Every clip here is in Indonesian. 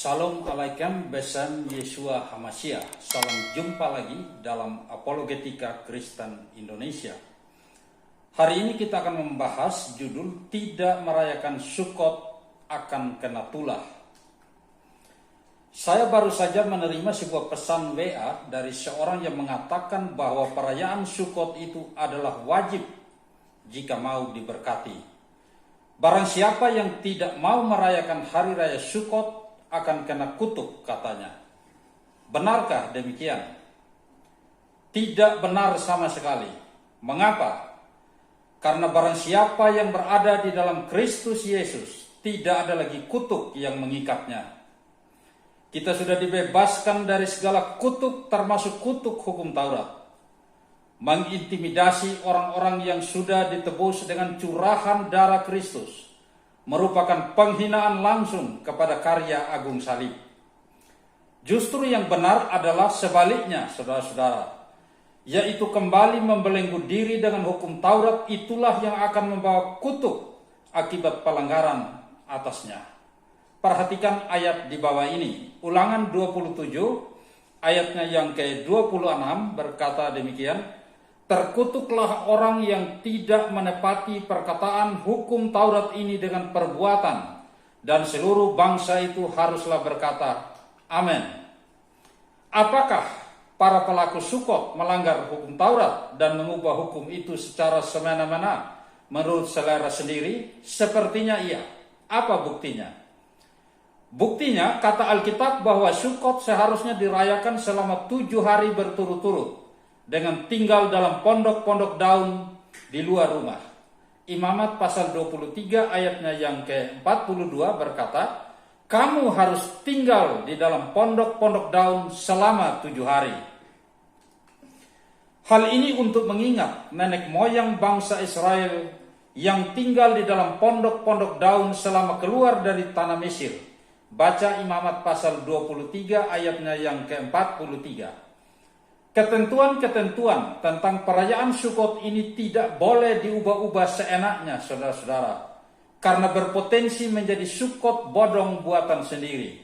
Salam alaikum besam Yeshua Hamashiach. Salam jumpa lagi dalam Apologetika Kristen Indonesia. Hari ini kita akan membahas judul Tidak Merayakan Sukkot Akan Kena Tulah. Saya baru saja menerima sebuah pesan WA dari seorang yang mengatakan bahwa perayaan Sukkot itu adalah wajib jika mau diberkati. Barang siapa yang tidak mau merayakan hari raya Sukkot akan kena kutuk, katanya. Benarkah demikian? Tidak benar sama sekali. Mengapa? Karena barang siapa yang berada di dalam Kristus Yesus, tidak ada lagi kutuk yang mengikatnya. Kita sudah dibebaskan dari segala kutuk, termasuk kutuk hukum Taurat. Mengintimidasi orang-orang yang sudah ditebus dengan curahan darah Kristus merupakan penghinaan langsung kepada karya agung salib. Justru yang benar adalah sebaliknya, saudara-saudara, yaitu kembali membelenggu diri dengan hukum Taurat. Itulah yang akan membawa kutuk akibat pelanggaran atasnya. Perhatikan ayat di bawah ini. Ulangan 27 ayatnya yang ke-26 berkata demikian. Terkutuklah orang yang tidak menepati perkataan hukum Taurat ini dengan perbuatan, dan seluruh bangsa itu haruslah berkata, Amin. Apakah para pelaku Sukkot melanggar hukum Taurat dan mengubah hukum itu secara semena-mena menurut selera sendiri? Sepertinya iya. Apa buktinya? Buktinya, kata Alkitab bahwa Sukkot seharusnya dirayakan selama 7 hari berturut-turut, dengan tinggal dalam pondok-pondok daun di luar rumah. Imamat pasal 23 ayatnya yang ke-42 berkata, kamu harus tinggal di dalam pondok-pondok daun selama 7 hari. Hal ini untuk mengingat nenek moyang bangsa Israel yang tinggal di dalam pondok-pondok daun selama keluar dari tanah Mesir. Baca Imamat pasal 23 ayatnya yang ke-43. Ketentuan-ketentuan tentang perayaan Sukkot ini tidak boleh diubah-ubah seenaknya, saudara-saudara, karena berpotensi menjadi Sukkot bodong buatan sendiri.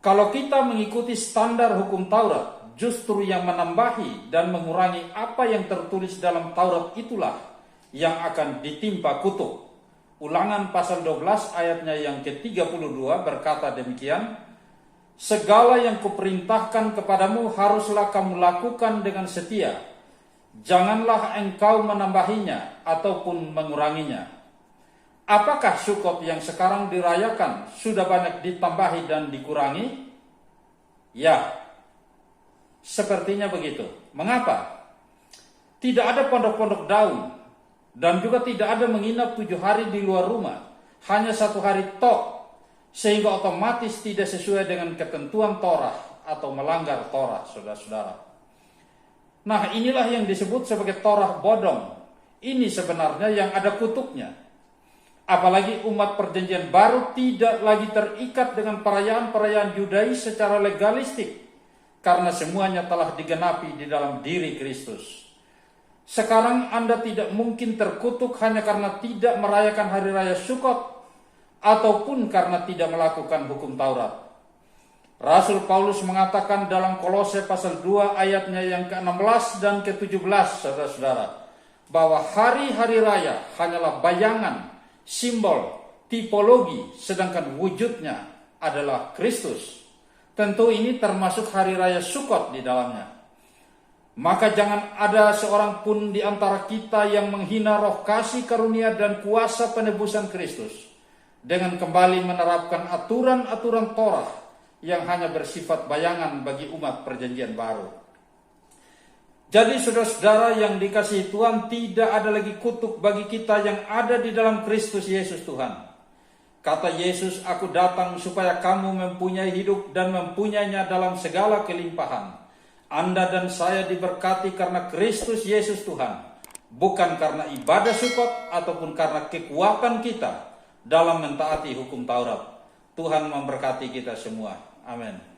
Kalau kita mengikuti standar hukum Taurat, justru yang menambahi dan mengurangi apa yang tertulis dalam Taurat itulah yang akan ditimpa kutuk. Ulangan pasal 12 ayatnya yang ke-32 berkata demikian, segala yang kuperintahkan kepadamu haruslah kamu lakukan dengan setia. Janganlah engkau menambahinya ataupun menguranginya. Apakah Sukkot yang sekarang dirayakan sudah banyak ditambahi dan dikurangi? Ya, sepertinya begitu. Mengapa? Tidak ada pondok-pondok daun dan juga tidak ada menginap 7 hari di luar rumah. Hanya 1 hari tok, sehingga otomatis tidak sesuai dengan ketentuan Torah atau melanggar Torah, saudara-saudara. Nah, inilah yang disebut sebagai Torah bodong. Ini sebenarnya yang ada kutuknya. Apalagi umat perjanjian baru tidak lagi terikat dengan perayaan-perayaan Yudais secara legalistik, karena semuanya telah digenapi di dalam diri Kristus. Sekarang Anda tidak mungkin terkutuk hanya karena tidak merayakan hari raya Sukkot, ataupun karena tidak melakukan hukum Taurat. Rasul Paulus mengatakan dalam Kolose pasal 2 ayatnya yang ke-16 dan ke-17, saudara-saudara, bahwa hari-hari raya hanyalah bayangan, simbol, tipologi, sedangkan wujudnya adalah Kristus. Tentu ini termasuk hari raya Sukkot di dalamnya. Maka jangan ada seorang pun di antara kita yang menghina roh kasih karunia dan kuasa penebusan Kristus dengan kembali menerapkan aturan-aturan Torah yang hanya bersifat bayangan bagi umat perjanjian baru. Jadi saudara-saudara yang dikasihi Tuhan, tidak ada lagi kutuk bagi kita yang ada di dalam Kristus Yesus Tuhan. Kata Yesus, aku datang supaya kamu mempunyai hidup dan mempunyainya dalam segala kelimpahan. Anda dan saya diberkati karena Kristus Yesus Tuhan, bukan karena ibadah Sukkot ataupun karena kekuatan kita dalam mentaati hukum Taurat. Tuhan memberkati kita semua. Amin.